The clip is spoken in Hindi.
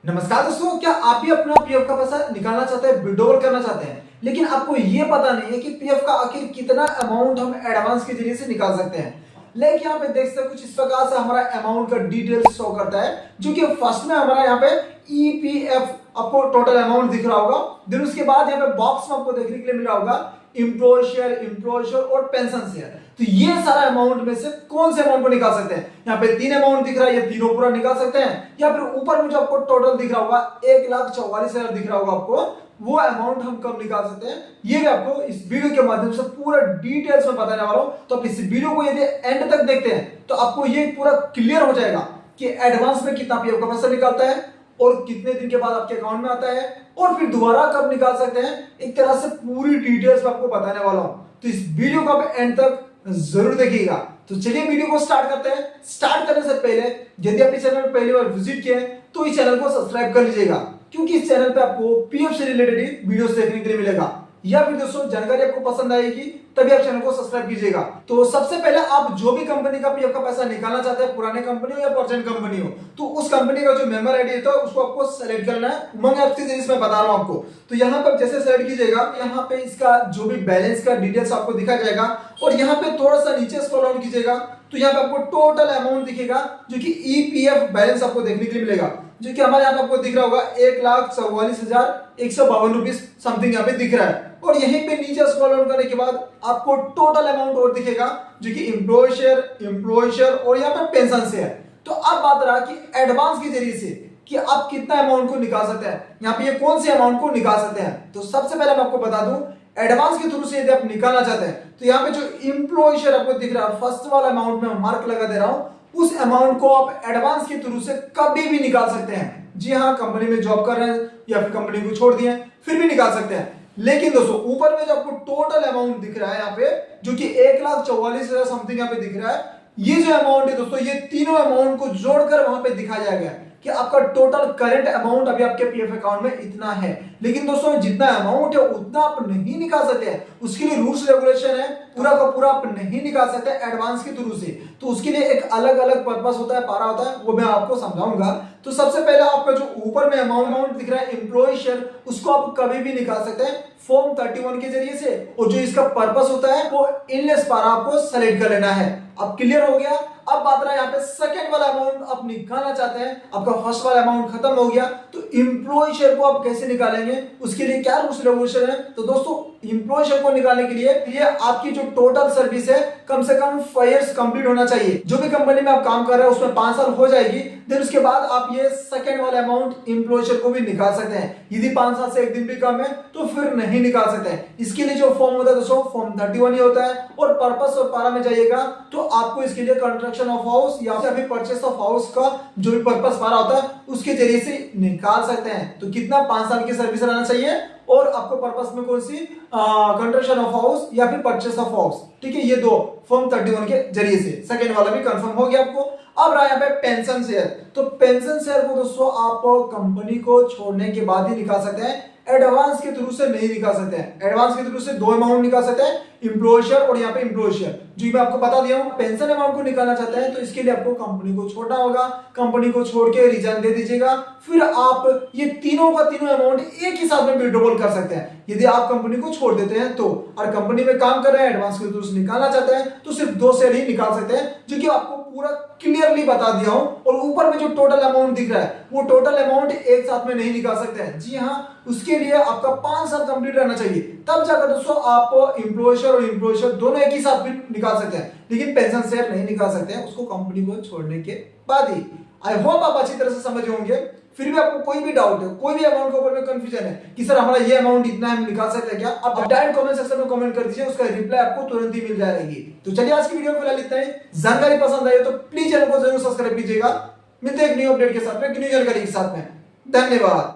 नमस्कार दोस्तों, क्या आप भी अपना पीएफ का पैसा निकालना चाहते हैं, विड्रॉल करना चाहते हैं, लेकिन आपको ये पता नहीं है कि पीएफ का आखिर कितना अमाउंट हम एडवांस के जरिए से निकाल सकते हैं। लेकिन यहाँ पे देख सकते हैं कुछ इस प्रकार से हमारा अमाउंट का डिटेल्स शो करता है, जो कि फर्स्ट में हमारा यहाँ पे ईपीएफ आपको टोटल अमाउंट दिख रहा होगा। देन उसके बाद यहाँ पे बॉक्स में आपको देखने के लिए मिल रहा होगा एम्प्लॉय शेयर और पेंशन शेयर। तो ये सारा अमाउंट में से कौन से अमाउंट को निकाल सकते हैं? यहाँ पे तीन अमाउंट दिख रहा है, ये तीनों पूरा निकाल सकते हैं, या फिर ऊपर में जो आपको टोटल दिख रहा होगा 1,44,000 दिख रहा होगा आपको, वो अमाउंट हम कब निकाल सकते हैं, ये भी आपको इस वीडियो के माध्यम से पूरा डिटेल्स में बताने वाला हूं। तो आप इस वीडियो को यदि एंड तक देखते हैं तो आपको ये पूरा क्लियर हो जाएगा कि एडवांस में कितना पीएफ का पैसा निकालता है और कितने दिन के बाद आपके अकाउंट में आता है और फिर दोबारा कब निकाल सकते हैं। एक तरह से पूरी डिटेल्स में आपको बताने वाला हूं, तो इस वीडियो को आप एंड तक जरूर देखिएगा। तो चलिए वीडियो को स्टार्ट करते हैं। स्टार्ट करने से पहले यदि आप इस चैनल पर पहली बार विजिट किए तो इस चैनल को सब्सक्राइब कर लीजिएगा, क्योंकि इस चैनल पे आपको पीएफ से रिलेटेड वीडियोस देखने के लिए मिलेगा। या फिर दोस्तों जानकारी आपको पसंद आएगी तभी आप चैनल को सब्सक्राइब कीजिएगा। तो सबसे पहले आप जो भी कंपनी का पीएफ का पैसा निकालना चाहते हैं, पुराने कंपनी हो या प्रेजेंट कंपनी हो, तो उस कंपनी का जो मेंबर आईडी है तो उसको आपको सेलेक्ट करना है। उमंग ऐप के जरिए मैं बता रहा हूं आपको। तो यहाँ पर जैसे सेलेक्ट कीजिएगा, यहाँ पे इसका जो भी बैलेंस का डिटेल्स आपको दिखा जाएगा और यहाँ पे थोड़ा सा नीचे स्क्रॉल डाउन कीजिएगा तो यहाँ पे आपको टोटल अमाउंट दिखेगा, जो कि ईपीएफ बैलेंस आपको देखने के लिए मिलेगा, जो कि हमारे यहाँ पे आपको दिख रहा होगा 1,44,152 रुपीज समथिंग यहाँ पे दिख रहा है। और यहीं पे नीचे स्क्रॉल डाउन करने के बाद आपको टोटल अमाउंट और दिखेगा, जो कि एम्प्लॉय शेयर और यहाँ पे पेंशन शेयर। तो अब बात रहा कि एडवांस के जरिए से कि आप कितना अमाउंट को निकाल सकते हैं, यहाँ पे ये कौन से अमाउंट को निकाल सकते हैं। तो सबसे पहले मैं आपको बता दूं, एडवांस के थ्रू से यदि आप निकालना चाहते हैं तो यहाँ पे जो एम्प्लॉय शेयर आपको दिख रहा है, फर्स्ट वाला अमाउंट में मार्क लगा दे रहा हूं, उस अमाउंट को आप एडवांस के थ्रू से कभी भी निकाल सकते हैं। जी हाँ, कंपनी में जॉब कर रहे हैं या फिर कंपनी को छोड़ दिए फिर भी निकाल सकते हैं। लेकिन दोस्तों ऊपर में जो आपको टोटल अमाउंट दिख रहा है यहाँ पे, जो कि 1,44,000 समथिंग यहाँ पे दिख रहा है, ये जो अमाउंट है दोस्तों, ये तीनों अमाउंट को जोड़कर वहां पे दिखाया जाएगा कि आपका टोटल करंट अमाउंट अभी आपके पीएफ अकाउंट में इतना है। लेकिन दोस्तों जितना अमाउंट है उतना आप नहीं निकाल सकते हैं, उसके लिए रूल्स रेगुलेशन है, पूरा का पूरा आप नहीं निकाल सकते एडवांस के थ्रू से। तो उसके लिए एक अलग अलग पर्पस होता है, पारा होता है, वो मैं आपको समझाऊंगा। तो सबसे पहले आपका जो ऊपर में अमाउंट दिख रहा है एम्प्लॉय शेयर, उसको आप कभी भी निकाल सकते हैं फॉर्म 31 के जरिए से, और जो इसका पर्पस होता है वो इनलेस पारा आपको सेलेक्ट कर लेना है। अब क्लियर हो गया। अब बात रहा यहाँ पे सेकंड वाला अमाउंट आप निकालना चाहते हैं, आपका फर्स्ट वाला अमाउंट खत्म हो गया, तो एम्प्लॉय शेयर को आप कैसे निकालेंगे, उसके लिए क्या रूल्स रेगुलेशन है। तो दोस्तों एम्प्लॉय शेयर को निकालने के लिए ये आपकी जो टोटल सर्विस है कम से कम 5 इयर्स कंप्लीट होना चाहिए। जो भी कंपनी में आप काम कर रहे हैं उसमें 5 साल हो जाएगी, देन उसके बाद आप ये सेकंड वाला अमाउंट एम्प्लॉय शेयर को भी निकाल सकते हैं। यदि 5 साल से एक दिन भी कम है तो फिर नहीं निकाल सकते हैं। इसके लिए जो फॉर्म होता है दोस्तों, फॉर्म 31 ही होता है, और पर्पस और पारा में जाइएगा तो आपको इसके लिए कंस्ट्रक्शन ऑफ हाउस या फिर परचेस ऑफ हाउस का जो भी पर्पस पारा होता है उसके जरिए से निकाल सकते हैं। तो कितना 5 साल की सर्विस रहना चाहिए और आपको पर्पस में कौन सी कंस्ट्रक्शन ऑफ हाउस या फिर परचेस ऑफ हाउस, ठीक है, ये दो फॉर्म 31 के जरिए से। सेकंड वाला भी कंफर्म हो गया आपको। अब रहा यहाँ पे पेंशन शेयर। तो पेंशन शेयर को दोस्तों आप कंपनी को छोड़ने के बाद ही निकाल सकते हैं, एडवांस के थ्रू से नहीं निकाल सकते हैं। एडवांस के थ्रू से दो अमाउंट निकाल सकते हैं, एम्प्लॉय शेयर और यहाँ पे एम्प्लॉय शेयर, जो मैं आपको बता दिया हूँ। पेंशन अमाउंट को निकालना चाहते हैं तो इसके लिए आपको कंपनी को छोड़ना होगा, कंपनी को छोड़ के रिजाइन दे दीजिएगा, फिर आप ये तीनों का तीनों अमाउंट एक ही साथ में विड्रॉल कर सकते हैं यदि आप कंपनी को छोड़ देते हैं तो। और कंपनी में काम कर रहे हैं, एडवांस के थ्रू से निकालना चाहते हैं तो सिर्फ 2 शेयर ही निकाल सकते हैं, जो कि आपको पूरा क्लियरली बता दिया हूं। और ऊपर में जो टोटल अमाउंट दिख रहा है वो टोटल अमाउंट एक साथ में नहीं निकाल सकते हैं। जी हाँ, उसके लिए आपका 5 साल कंप्लीट रहना चाहिए, तब जाकर दोस्तों आप एम्प्लॉय शेयर और एम्प्लॉय शेयर दोनों एक ही साथ भी निकाल सकते हैं। लेकिन पेंशन शेयर नहीं निकाल सकते हैं, उसको कंपनी को छोड़ने के बाद ही। आई होप आप अच्छी तरह से समझ होंगे। फिर भी आपको कोई भी डाउट है, कोई भी अमाउंट के ऊपर में कंफ्यूजन है कि सर हमारा ये अमाउंट इतना हम निकाल सकते हैं क्या, आप डायरेक्ट कमेंट सेक्शन में कमेंट कर दीजिए, उसका रिप्लाई आपको तुरंत ही मिल जाएगी। तो चलिए आज की वीडियो में फिलहाल इतना ही। जानकारी पसंद आई तो प्लीज चैनल को जरूर सब्सक्राइब कीजिएगा। मिलते हैं एक न्यू अपडेट के साथ में, एक न्यू जानकारी के साथ में। धन्यवाद।